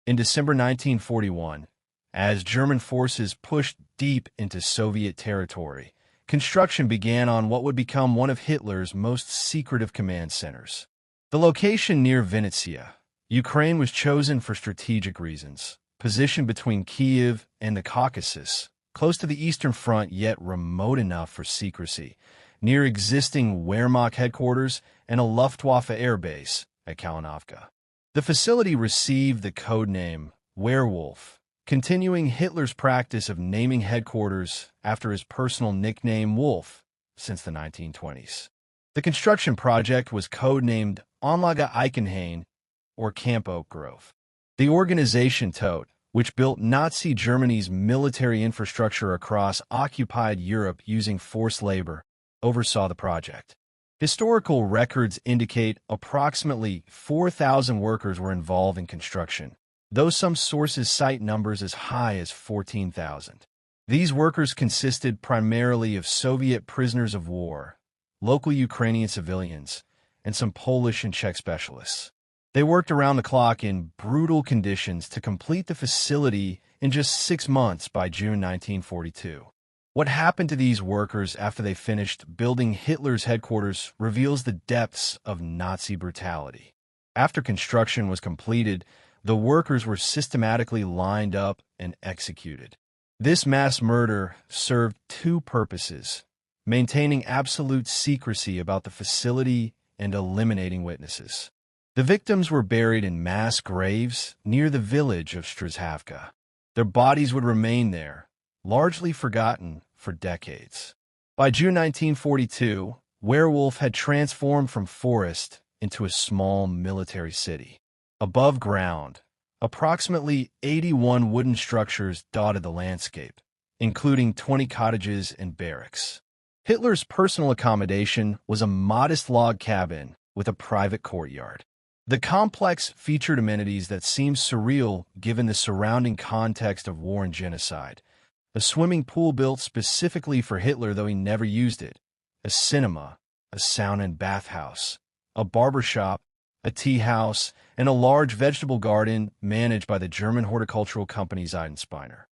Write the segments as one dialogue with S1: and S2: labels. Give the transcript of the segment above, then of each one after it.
S1: In December 1941, as German forces pushed deep into Soviet territory, construction began on what would become one of Hitler's most secretive command centers. The location near Vinnitsa, Ukraine, was chosen for strategic reasons. Positioned between Kiev and the Caucasus, close to the Eastern Front yet remote enough for secrecy, near existing Wehrmacht headquarters and a Luftwaffe air base at Kalinowka. The facility received the codename Werewolf, continuing Hitler's practice of naming headquarters after his personal nickname Wolf since the 1920s. The construction project was codenamed Anlage Eichenhain, or Camp Oak Grove. The organization Todt, which built Nazi Germany's military infrastructure across occupied Europe using forced labor, oversaw the project. Historical records indicate approximately 4,000 workers were involved in construction, though some sources cite numbers as high as 14,000. These workers consisted primarily of Soviet prisoners of war, local Ukrainian civilians, and some Polish and Czech specialists. They worked around the clock in brutal conditions to complete the facility in just 6 months by June 1942. What happened to these workers after they finished building Hitler's headquarters reveals the depths of Nazi brutality. After construction was completed, the workers were systematically lined up and executed. This mass murder served two purposes: maintaining absolute secrecy about the facility and eliminating witnesses. The victims were buried in mass graves near the village of Strzelhavka. Their bodies would remain there, largely forgotten for decades. By June 1942, Werewolf had transformed from forest into a small military city. Above ground, approximately 81 wooden structures dotted the landscape, including 20 cottages and barracks. Hitler's personal accommodation was a modest log cabin with a private courtyard. The complex featured amenities that seemed surreal given the surrounding context of war and genocide. A swimming pool built specifically for Hitler, though he never used it. A cinema, a sauna and bathhouse, a barbershop, a tea house, and a large vegetable garden managed by the German horticultural company Seidenspiner.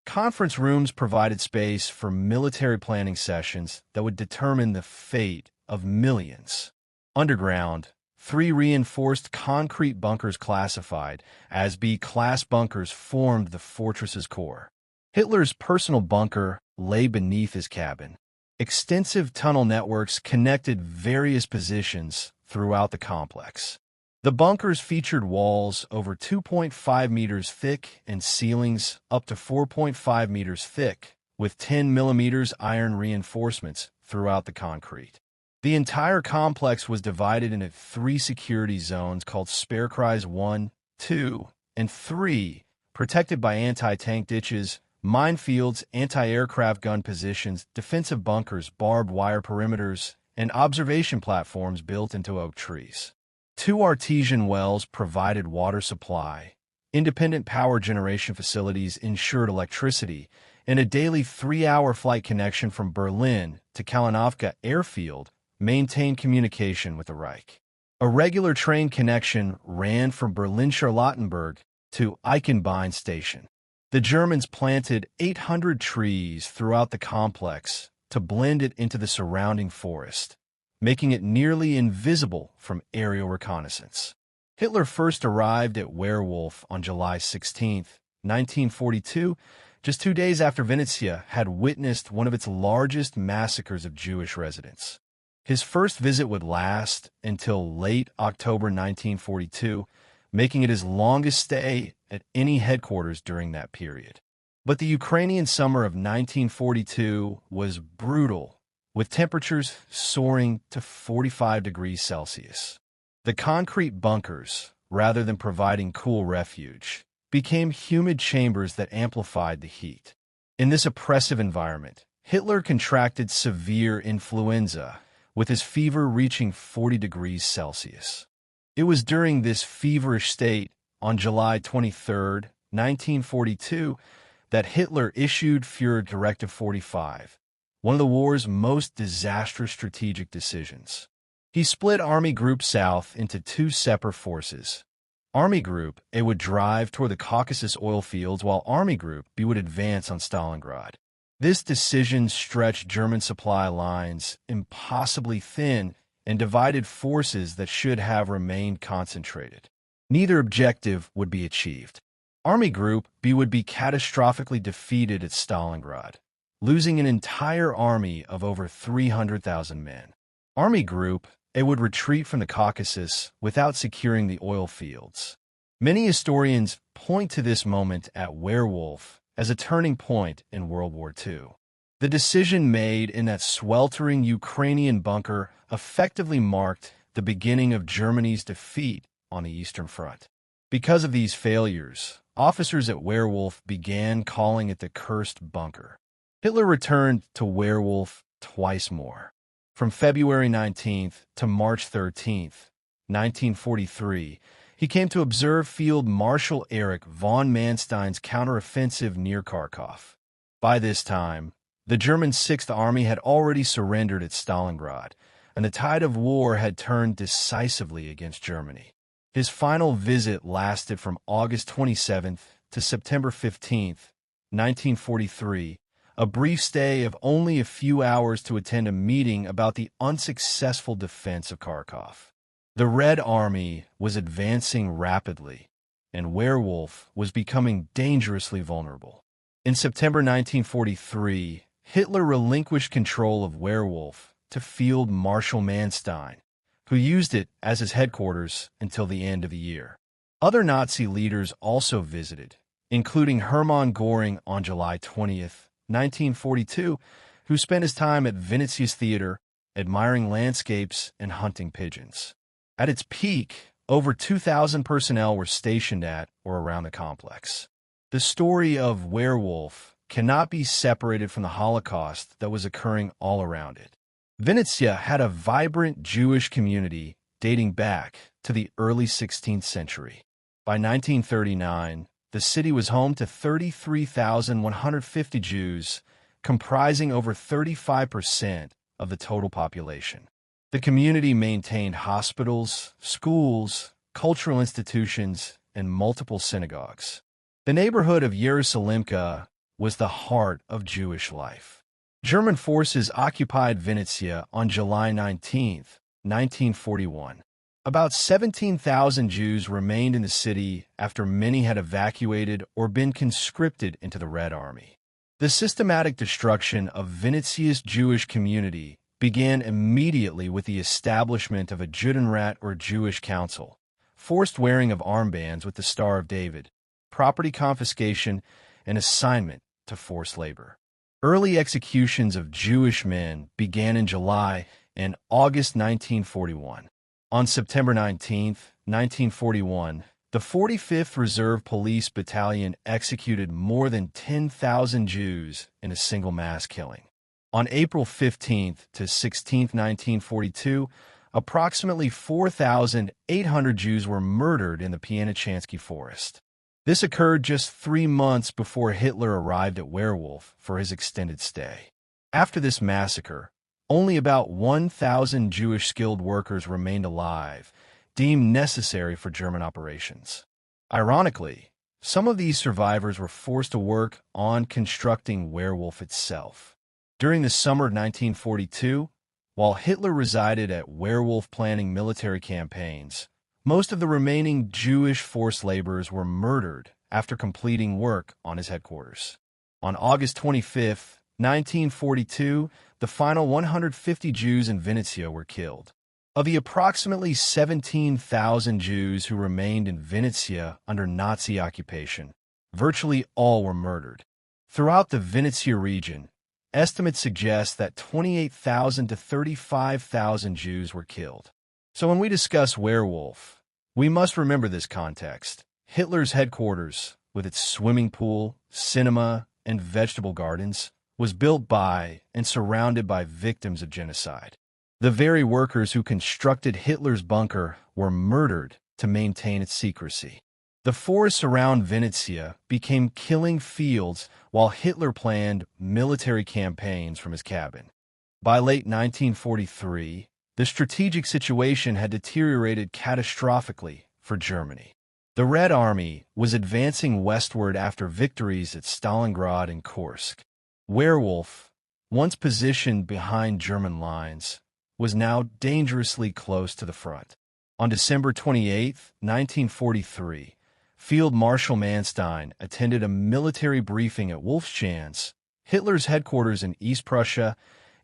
S1: Conference rooms provided space for military planning sessions that would determine the fate of millions. Underground, 3 reinforced concrete bunkers classified as B-class bunkers formed the fortress's core. Hitler's personal bunker lay beneath his cabin. Extensive tunnel networks connected various positions throughout the complex. The bunkers featured walls over 2.5 meters thick and ceilings up to 4.5 meters thick, with 10 millimeters iron reinforcements throughout the concrete. The entire complex was divided into 3 security zones called Sperrkreis 1, 2, and 3, protected by anti-tank ditches, minefields, anti-aircraft gun positions, defensive bunkers, barbed wire perimeters, and observation platforms built into oak trees. 2 artesian wells provided water supply. Independent power generation facilities ensured electricity, and a daily 3-hour flight connection from Berlin to Kalinowka airfield maintained communication with the Reich. A regular train connection ran from Berlin-Charlottenburg to Eichenbein station. The Germans planted 800 trees throughout the complex to blend it into the surrounding forest, making it nearly invisible from aerial reconnaissance. Hitler first arrived at Werewolf on July 16, 1942, just 2 days after Vinnitsa had witnessed one of its largest massacres of Jewish residents. His first visit would last until late October 1942, making it his longest stay at any headquarters during that period. But the Ukrainian summer of 1942 was brutal, with temperatures soaring to 45 degrees Celsius. The concrete bunkers, rather than providing cool refuge, became humid chambers that amplified the heat. In this oppressive environment, Hitler contracted severe influenza, with his fever reaching 40 degrees Celsius. It was during this feverish state, on July 23, 1942, that Hitler issued Führer Directive 45, one of the war's most disastrous strategic decisions. He split Army Group South into 2 separate forces. Army Group A would drive toward the Caucasus oil fields, while Army Group B would advance on Stalingrad. This decision stretched German supply lines impossibly thin and divided forces that should have remained concentrated. Neither objective would be achieved. Army Group B would be catastrophically defeated at Stalingrad, losing an entire army of over 300,000 men. Army Group A would retreat from the Caucasus without securing the oil fields. Many historians point to this moment at Werewolf as a turning point in World War II. The decision made in that sweltering Ukrainian bunker effectively marked the beginning of Germany's defeat on the Eastern Front. Because of these failures, officers at Werewolf began calling it the cursed bunker. Hitler returned to Werewolf twice more. From February 19th to March 13th, 1943, he came to observe Field Marshal Erich von Manstein's counteroffensive near Kharkov. By this time, the German Sixth Army had already surrendered at Stalingrad, and the tide of war had turned decisively against Germany. His final visit lasted from August 27th to September 15th, 1943, a brief stay of only a few hours to attend a meeting about the unsuccessful defense of Kharkov. The Red Army was advancing rapidly, and Werewolf was becoming dangerously vulnerable. In September 1943, Hitler relinquished control of Werewolf to Field Marshal Manstein, who used it as his headquarters until the end of the year. Other Nazi leaders also visited, including Hermann Göring on July 20th, 1942, who spent his time at Vinnitsa's theater, admiring landscapes and hunting pigeons. At its peak, over 2,000 personnel were stationed at or around the complex. The story of Werewolf cannot be separated from the Holocaust that was occurring all around it. Vinnitsa had a vibrant Jewish community dating back to the early 16th century. By 1939, the city was home to 33,150 Jews, comprising over 35% of the total population. The community maintained hospitals, schools, cultural institutions, and multiple synagogues. The neighborhood of Yerusalimka was the heart of Jewish life. German forces occupied Vinnitsa on July 19, 1941. About 17,000 Jews remained in the city after many had evacuated or been conscripted into the Red Army. The systematic destruction of Vinnitsa's Jewish community began immediately with the establishment of a Judenrat or Jewish council, forced wearing of armbands with the Star of David, property confiscation, and assignment to forced labor. Early executions of Jewish men began in July and August 1941. On September 19, 1941, the 45th Reserve Police Battalion executed more than 10,000 Jews in a single mass killing. On April 15 to 16, 1942, approximately 4,800 Jews were murdered in the Pianichansky forest. This occurred just 3 months before Hitler arrived at Werewolf for his extended stay. After this massacre, only about 1,000 Jewish skilled workers remained alive, deemed necessary for German operations. Ironically, some of these survivors were forced to work on constructing Werewolf itself. During the summer of 1942, while Hitler resided at Werewolf planning military campaigns, most of the remaining Jewish forced laborers were murdered after completing work on his headquarters. On August 25, 1942, the final 150 Jews in Vinnitsa were killed. Of the approximately 17,000 Jews who remained in Vinnitsa under Nazi occupation, virtually all were murdered. Throughout the Vinnitsa region, estimates suggest that 28,000 to 35,000 Jews were killed. So when we discuss Werewolf, we must remember this context. Hitler's headquarters, with its swimming pool, cinema, and vegetable gardens, was built by and surrounded by victims of genocide. The very workers who constructed Hitler's bunker were murdered to maintain its secrecy. The forests around Vinnitsa became killing fields while Hitler planned military campaigns from his cabin. By late 1943, the strategic situation had deteriorated catastrophically for Germany. The Red Army was advancing westward after victories at Stalingrad and Kursk. Werewolf, once positioned behind German lines, was now dangerously close to the front. On December 28, 1943, Field Marshal Manstein attended a military briefing at Wolfschanz, Hitler's headquarters in East Prussia,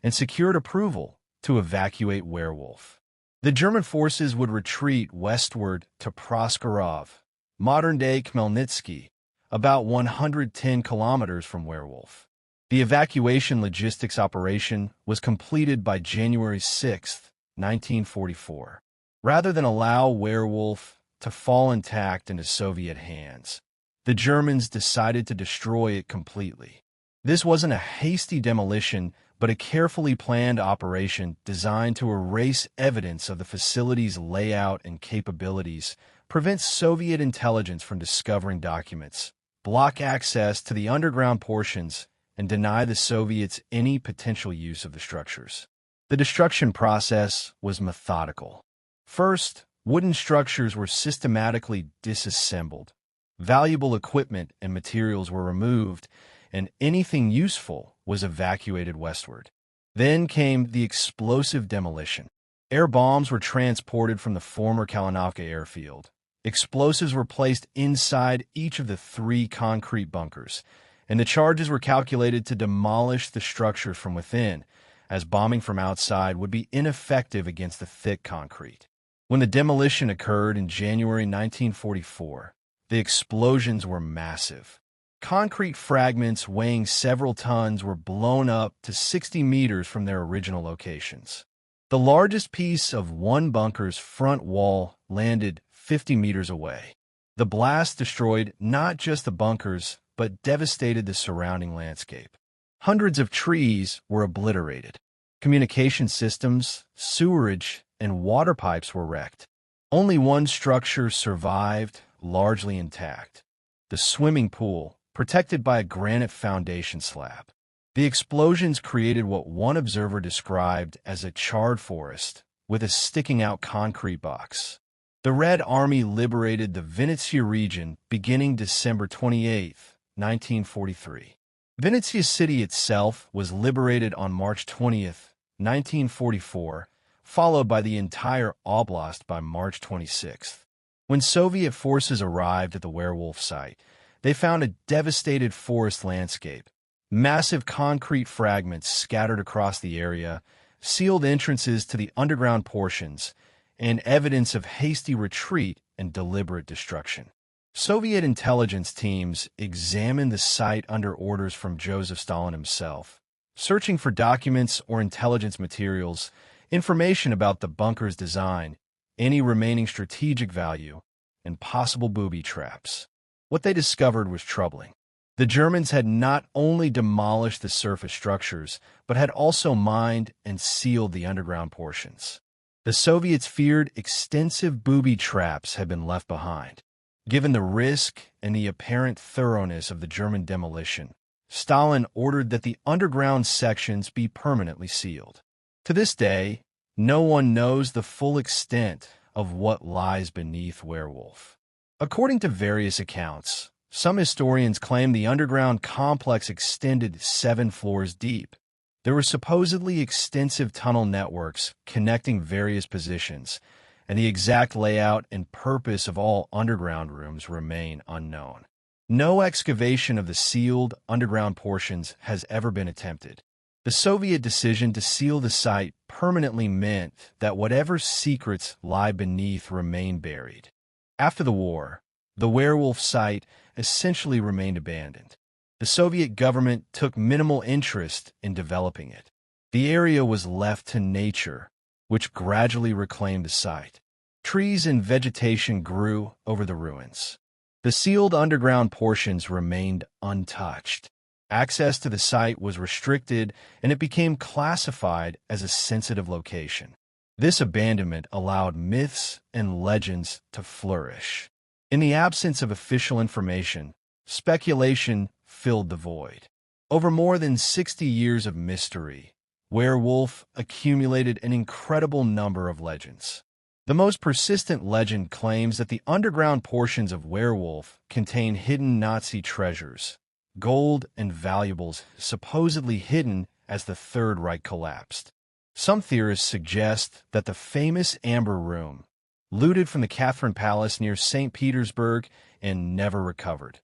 S1: and secured approval to evacuate Werewolf. The German forces would retreat westward to Proskorov, modern-day Khmelnytsky, about 110 kilometers from Werewolf. The evacuation logistics operation was completed by January 6, 1944. Rather than allow Werewolf to fall intact into Soviet hands, the Germans decided to destroy it completely. This wasn't a hasty demolition, but a carefully planned operation designed to erase evidence of the facility's layout and capabilities, prevent Soviet intelligence from discovering documents, block access to the underground portions, and deny the Soviets any potential use of the structures. The destruction process was methodical. First, wooden structures were systematically disassembled. Valuable equipment and materials were removed, and anything useful was evacuated westward. Then came the explosive demolition. Air bombs were transported from the former Kalinovka airfield. Explosives were placed inside each of the 3 concrete bunkers, and the charges were calculated to demolish the structures from within, as bombing from outside would be ineffective against the thick concrete. When the demolition occurred in January 1944, the explosions were massive. Concrete fragments weighing several tons were blown up to 60 meters from their original locations. The largest piece of one bunker's front wall landed 50 meters away. The blast destroyed not just the bunkers, but devastated the surrounding landscape. Hundreds of trees were obliterated. Communication systems, sewerage, and water pipes were wrecked. Only one structure survived, largely intact: the swimming pool, protected by a granite foundation slab. The explosions created what one observer described as a charred forest with a sticking-out concrete box. The Red Army liberated the Vinnitsa region beginning December 28, 1943. Vinnitsa city itself was liberated on March 20, 1944, followed by the entire oblast by March 26. When Soviet forces arrived at the Werewolf site, they found a devastated forest landscape, massive concrete fragments scattered across the area, sealed entrances to the underground portions, and evidence of hasty retreat and deliberate destruction. Soviet intelligence teams examined the site under orders from Joseph Stalin himself, searching for documents or intelligence materials, information about the bunker's design, any remaining strategic value, and possible booby traps. What they discovered was troubling. The Germans had not only demolished the surface structures, but had also mined and sealed the underground portions. The Soviets feared extensive booby traps had been left behind. Given the risk and the apparent thoroughness of the German demolition, Stalin ordered that the underground sections be permanently sealed. To this day, no one knows the full extent of what lies beneath Werewolf. According to various accounts, some historians claim the underground complex extended 7 floors deep. There were supposedly extensive tunnel networks connecting various positions, and the exact layout and purpose of all underground rooms remain unknown. No excavation of the sealed underground portions has ever been attempted. The Soviet decision to seal the site permanently meant that whatever secrets lie beneath remain buried. After the war, the Werewolf site essentially remained abandoned. The Soviet government took minimal interest in developing it. The area was left to nature, which gradually reclaimed the site. Trees and vegetation grew over the ruins. The sealed underground portions remained untouched. Access to the site was restricted, and it became classified as a sensitive location. This abandonment allowed myths and legends to flourish. In the absence of official information, speculation filled the void. Over more than 60 years of mystery, Werewolf accumulated an incredible number of legends. The most persistent legend claims that the underground portions of Werewolf contain hidden Nazi treasures, gold and valuables supposedly hidden as the Third Reich collapsed. Some theorists suggest that the famous Amber Room, looted from the Catherine Palace near St. Petersburg and never recovered,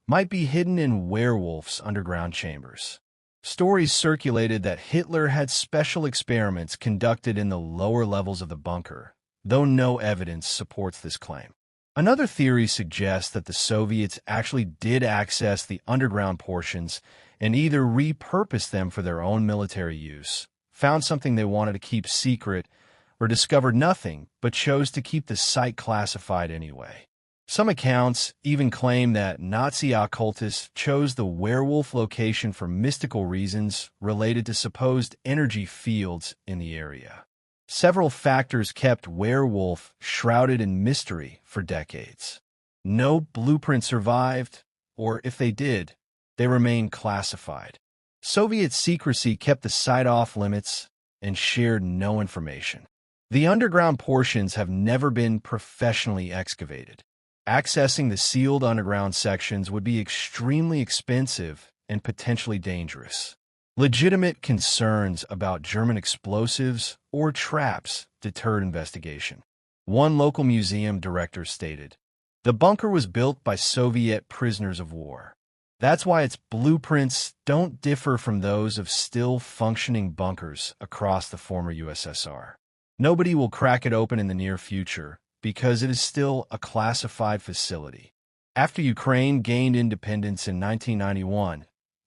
S1: might be hidden in Werewolf's underground chambers. Stories circulated that Hitler had special experiments conducted in the lower levels of the bunker, though no evidence supports this claim. Another theory suggests that the Soviets actually did access the underground portions and either repurposed them for their own military use, found something they wanted to keep secret, or discovered nothing but chose to keep the site classified anyway. Some accounts even claim that Nazi occultists chose the Werewolf location for mystical reasons related to supposed energy fields in the area. Several factors kept Werewolf shrouded in mystery for decades. No blueprint survived, or if they did, they remained classified. Soviet secrecy kept the site off limits and shared no information. The underground portions have never been professionally excavated. Accessing the sealed underground sections would be extremely expensive and potentially dangerous. Legitimate concerns about German explosives or traps deterred investigation. One local museum director stated, "The bunker was built by Soviet prisoners of war. That's why its blueprints don't differ from those of still functioning bunkers across the former USSR. Nobody will crack it open in the near future because it is still a classified facility." After Ukraine gained independence in 1991,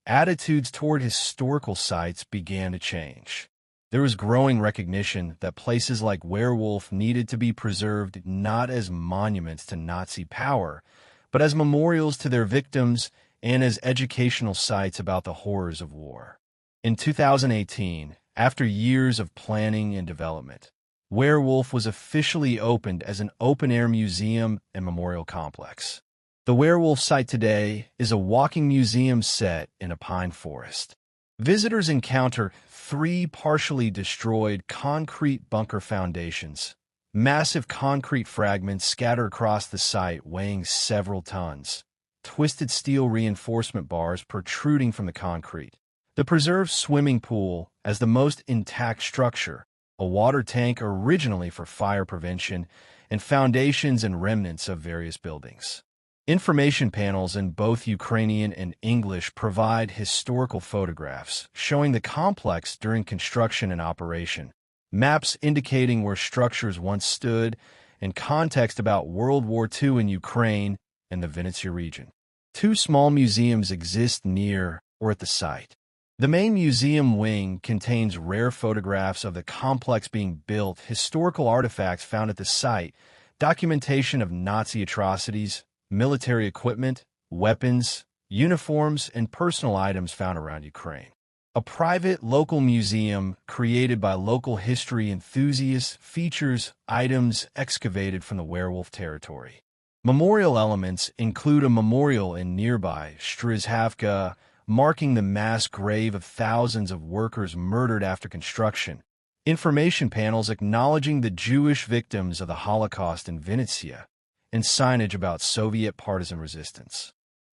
S1: attitudes toward historical sites began to change. There was growing recognition that places like Werewolf needed to be preserved not as monuments to Nazi power, but as memorials to their victims and as educational sites about the horrors of war. In 2018, after years of planning and development, Werewolf was officially opened as an open-air museum and memorial complex. The Werewolf site today is a walking museum set in a pine forest. Visitors encounter 3 partially destroyed concrete bunker foundations, massive concrete fragments scattered across the site weighing several tons, twisted steel reinforcement bars protruding from the concrete, the preserved swimming pool as the most intact structure, a water tank originally for fire prevention, and foundations and remnants of various buildings. Information panels in both Ukrainian and English provide historical photographs showing the complex during construction and operation, maps indicating where structures once stood, and context about World War II in Ukraine and the Vinnitsa region. 2 small museums exist near or at the site. The main museum wing contains rare photographs of the complex being built, historical artifacts found at the site, documentation of Nazi atrocities, military equipment, weapons, uniforms, and personal items found around Ukraine. A private local museum created by local history enthusiasts features items excavated from the Werewolf territory. Memorial elements include a memorial in nearby Strizhavka, marking the mass grave of thousands of workers murdered after construction, information panels acknowledging the Jewish victims of the Holocaust in Vinnitsa, and signage about Soviet partisan resistance.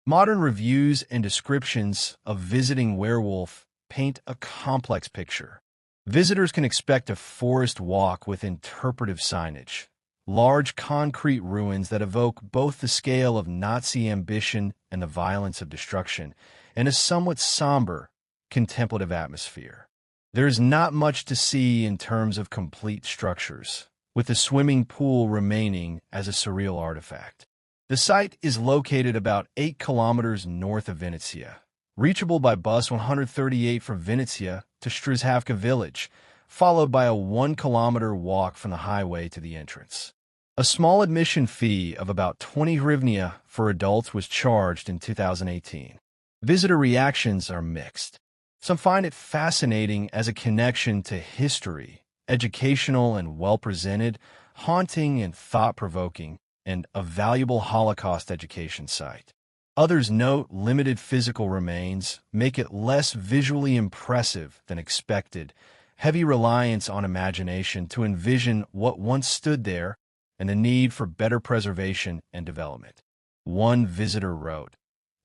S1: Modern reviews and descriptions of visiting Werewolf paint a complex picture. Visitors can expect a forest walk with interpretive signage, large concrete ruins that evoke both the scale of Nazi ambition and the violence of destruction, and a somewhat somber, contemplative atmosphere. There is not much to see in terms of complete structures, with the swimming pool remaining as a surreal artifact. The site is located about 8 kilometers north of Vinnitsa, reachable by bus 138 from Vinnitsa to Strizhavka village, followed by a 1-kilometer walk from the highway to the entrance. A small admission fee of about 20 hryvnia for adults was charged in 2018. Visitor reactions are mixed. Some find it fascinating as a connection to history, educational and well-presented, haunting and thought-provoking, and a valuable Holocaust education site. Others note limited physical remains make it less visually impressive than expected, heavy reliance on imagination to envision what once stood there, and the need for better preservation and development. One visitor wrote,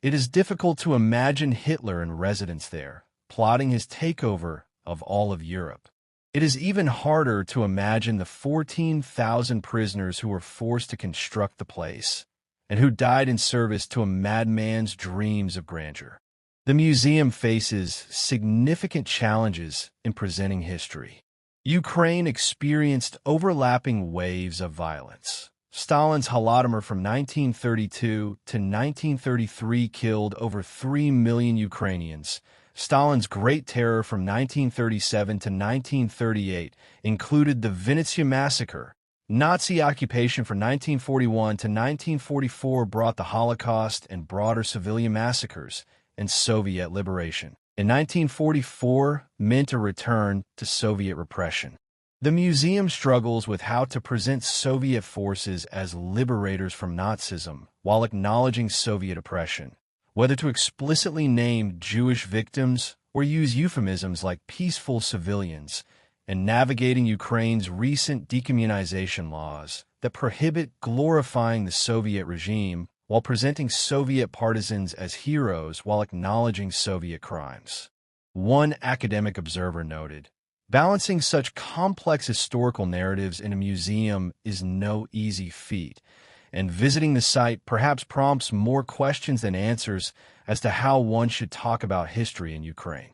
S1: "It is difficult to imagine Hitler in residence there, plotting his takeover of all of Europe. It is even harder to imagine the 14,000 prisoners who were forced to construct the place, and who died in service to a madman's dreams of grandeur." The museum faces significant challenges in presenting history. Ukraine experienced overlapping waves of violence. Stalin's Holodomor from 1932 to 1933 killed over 3 million Ukrainians. Stalin's Great Terror from 1937 to 1938 included the Vinnitsa massacre. Nazi occupation from 1941 to 1944 brought the Holocaust and broader civilian massacres, and Soviet liberation in 1944 meant a return to Soviet repression. The museum struggles with how to present Soviet forces as liberators from Nazism while acknowledging Soviet oppression, whether to explicitly name Jewish victims or use euphemisms like peaceful civilians, and navigating Ukraine's recent decommunization laws that prohibit glorifying the Soviet regime while presenting Soviet partisans as heroes while acknowledging Soviet crimes. One academic observer noted, "Balancing such complex historical narratives in a museum is no easy feat, and visiting the site perhaps prompts more questions than answers as to how one should talk about history in Ukraine."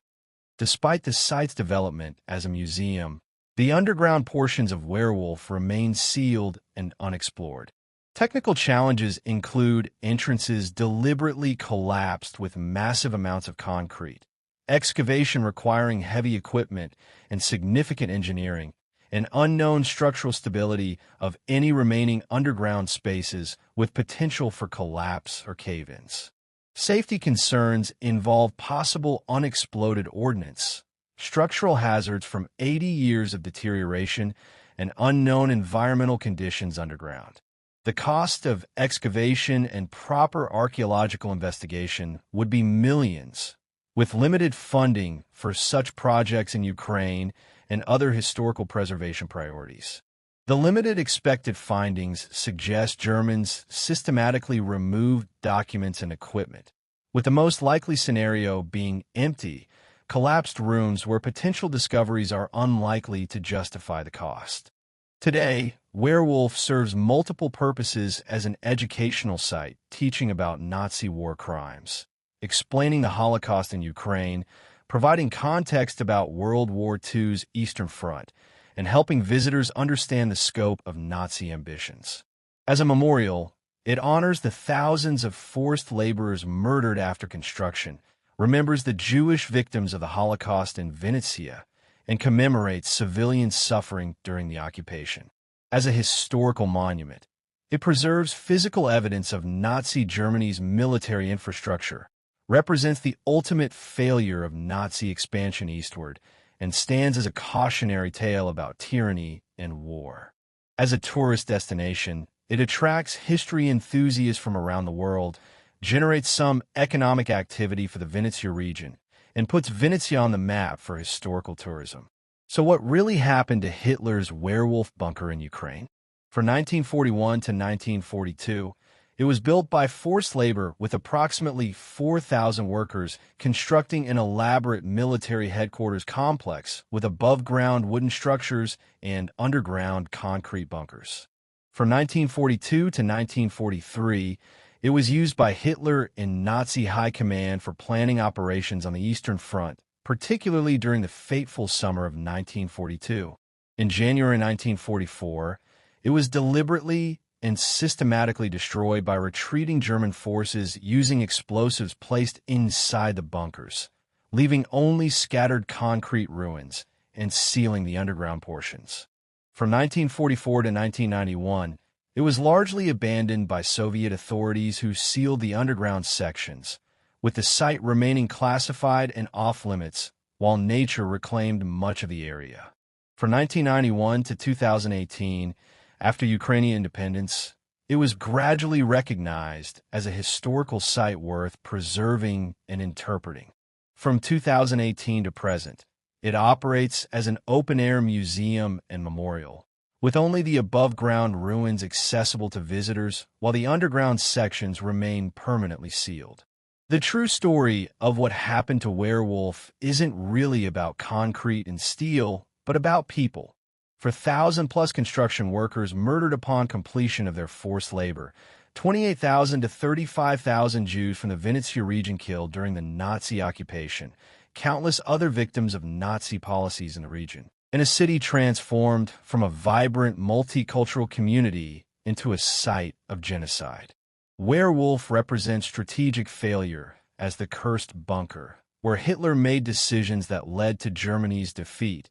S1: Despite the site's development as a museum, the underground portions of Werewolf remain sealed and unexplored. Technical challenges include entrances deliberately collapsed with massive amounts of concrete, excavation requiring heavy equipment and significant engineering, and unknown structural stability of any remaining underground spaces with potential for collapse or cave-ins. Safety concerns involve possible unexploded ordnance, structural hazards from 80 years of deterioration, and unknown environmental conditions underground. The cost of excavation and proper archaeological investigation would be millions, with limited funding for such projects in Ukraine and other historical preservation priorities. The limited expected findings suggest Germans systematically removed documents and equipment, with the most likely scenario being empty, collapsed rooms where potential discoveries are unlikely to justify the cost. Today, Werewolf serves multiple purposes as an educational site teaching about Nazi war crimes, explaining the Holocaust in Ukraine, providing context about World War II's Eastern Front, and helping visitors understand the scope of Nazi ambitions. As a memorial, it honors the thousands of forced laborers murdered after construction, remembers the Jewish victims of the Holocaust in Vinnitsa, and commemorates civilian suffering during the occupation. As a historical monument, it preserves physical evidence of Nazi Germany's military infrastructure, represents the ultimate failure of Nazi expansion eastward, and stands as a cautionary tale about tyranny and war. As a tourist destination, it attracts history enthusiasts from around the world, generates some economic activity for the Vinnitsa region, and puts Vinnitsa on the map for historical tourism. So what really happened to Hitler's werewolf bunker in Ukraine? From 1941 to 1942, it was built by forced labor with approximately 4,000 workers constructing an elaborate military headquarters complex with above-ground wooden structures and underground concrete bunkers. From 1942 to 1943, it was used by Hitler and Nazi high command for planning operations on the Eastern Front, particularly during the fateful summer of 1942. In January 1944, it was deliberately and systematically destroyed by retreating German forces using explosives placed inside the bunkers, leaving only scattered concrete ruins and sealing the underground portions. From 1944 to 1991, it was largely abandoned by Soviet authorities who sealed the underground sections, with the site remaining classified and off-limits while nature reclaimed much of the area. From 1991 to 2018, after Ukrainian independence, it was gradually recognized as a historical site worth preserving and interpreting. From 2018 to present, It operates as an open-air museum and memorial, with only the above-ground ruins accessible to visitors, while the underground sections remain permanently sealed. The true story of what happened to Werewolf isn't really about concrete and steel, but about people. For 1,000-plus construction workers murdered upon completion of their forced labor, 28,000 to 35,000 Jews from the Vinnitsa region killed during the Nazi occupation, countless other victims of Nazi policies in the region, and a city transformed from a vibrant multicultural community into a site of genocide. Werewolf represents strategic failure as the cursed bunker, where Hitler made decisions that led to Germany's defeat,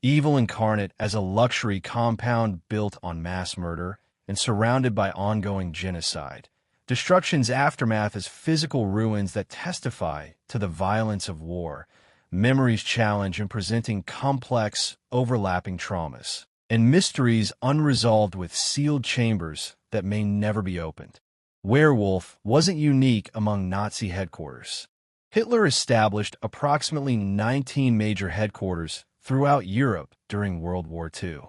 S1: evil incarnate as a luxury compound built on mass murder and surrounded by ongoing genocide. Destruction's aftermath is physical ruins that testify to the violence of war, memories challenge in presenting complex, overlapping traumas, and mysteries unresolved with sealed chambers that may never be opened. Werewolf wasn't unique among Nazi headquarters. Hitler established approximately 19 major headquarters throughout Europe during World War II.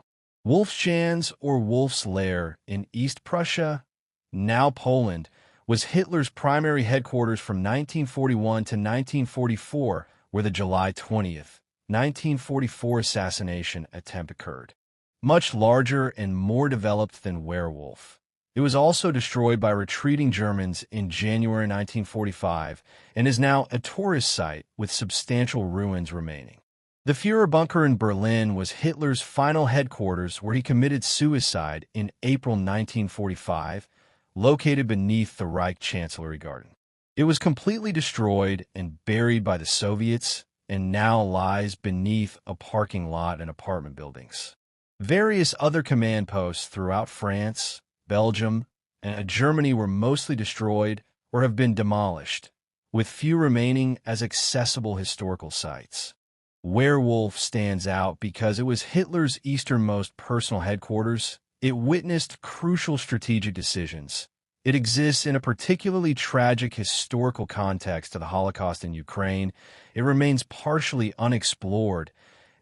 S1: Wolfschanz, or Wolf's Lair, in East Prussia, now Poland, was Hitler's primary headquarters from 1941 to 1944, where the July 20th, 1944 assassination attempt occurred. Much larger and more developed than Werewolf, it was also destroyed by retreating Germans in January 1945 and is now a tourist site with substantial ruins remaining. The Führer bunker in Berlin was Hitler's final headquarters, where he committed suicide in April 1945, located beneath the Reich Chancellery Garden. It was completely destroyed and buried by the Soviets and now lies beneath a parking lot and apartment buildings. Various other command posts throughout France, Belgium, and Germany were mostly destroyed or have been demolished, with few remaining as accessible historical sites. Werewolf stands out because it was Hitler's easternmost personal headquarters. It witnessed crucial strategic decisions. It exists in a particularly tragic historical context to the Holocaust in Ukraine. It remains partially unexplored,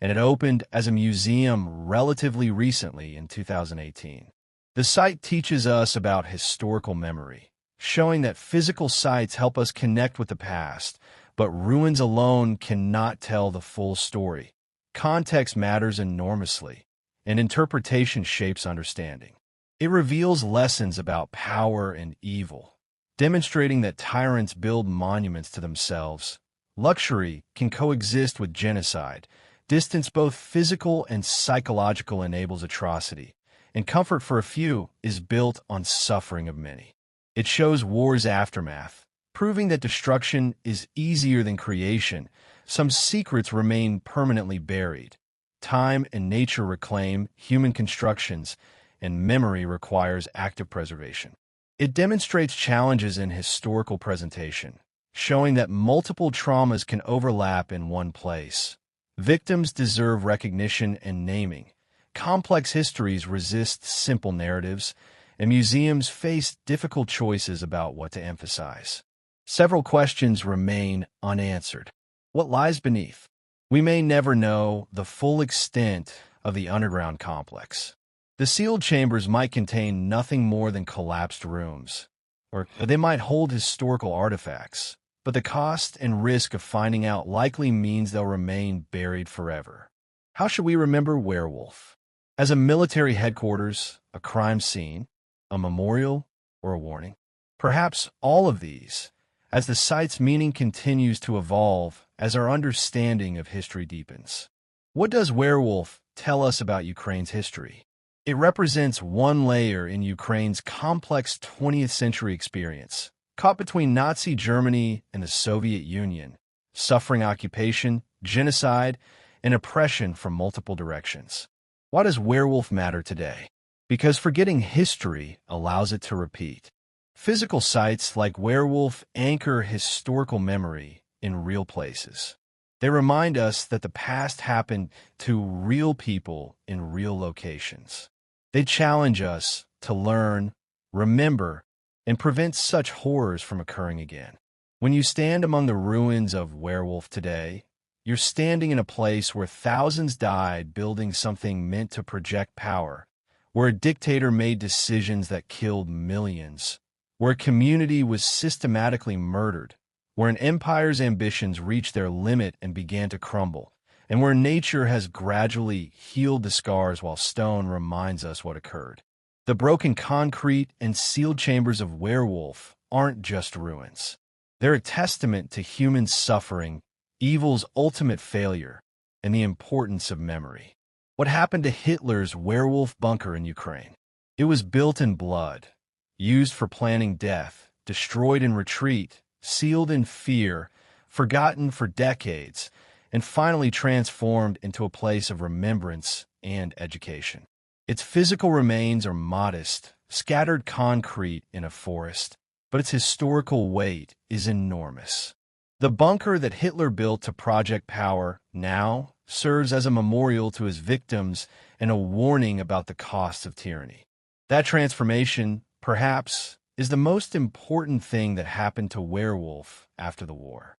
S1: and it opened as a museum relatively recently in 2018. The site teaches us about historical memory, showing that physical sites help us connect with the past, but ruins alone cannot tell the full story. Context matters enormously, and interpretation shapes understanding. It reveals lessons about power and evil, demonstrating that tyrants build monuments to themselves. Luxury can coexist with genocide. Distance, both physical and psychological, enables atrocity, and comfort for a few is built on suffering of many. It shows war's aftermath, proving that destruction is easier than creation. Some secrets remain permanently buried. Time and nature reclaim human constructions, and memory requires active preservation. It demonstrates challenges in historical presentation, showing that multiple traumas can overlap in one place. Victims deserve recognition and naming. Complex histories resist simple narratives, and museums face difficult choices about what to emphasize. Several questions remain unanswered. What lies beneath? We may never know the full extent of the underground complex. The sealed chambers might contain nothing more than collapsed rooms, or they might hold historical artifacts, but the cost and risk of finding out likely means they'll remain buried forever. How should we remember Werewolf? As a military headquarters, a crime scene, a memorial, or a warning? Perhaps all of these, as the site's meaning continues to evolve as our understanding of history deepens. What does Werewolf tell us about Ukraine's history? It represents one layer in Ukraine's complex 20th century experience, caught between Nazi Germany and the Soviet Union, suffering occupation, genocide, and oppression from multiple directions. Why does Werewolf matter today? Because forgetting history allows it to repeat. Physical sites like Werewolf anchor historical memory in real places. They remind us that the past happened to real people in real locations. They challenge us to learn, remember, and prevent such horrors from occurring again. When you stand among the ruins of Werewolf today, You're standing in a place where thousands died building something meant to project power, where a dictator made decisions that killed millions, where a community was systematically murdered, where an empire's ambitions reached their limit and began to crumble, and where nature has gradually healed the scars while stone reminds us what occurred. The broken concrete and sealed chambers of Werewolf aren't just ruins. They're a testament to human suffering, evil's ultimate failure, and the importance of memory. What happened to Hitler's Werewolf bunker in Ukraine? It was built in blood, used for planning death, destroyed in retreat, sealed in fear, forgotten for decades, and finally transformed into a place of remembrance and education. Its physical remains are modest, scattered concrete in a forest, but its historical weight is enormous. The bunker that Hitler built to project power now serves as a memorial to his victims and a warning about the costs of tyranny. That transformation, perhaps, is the most important thing that happened to Werewolf after the war.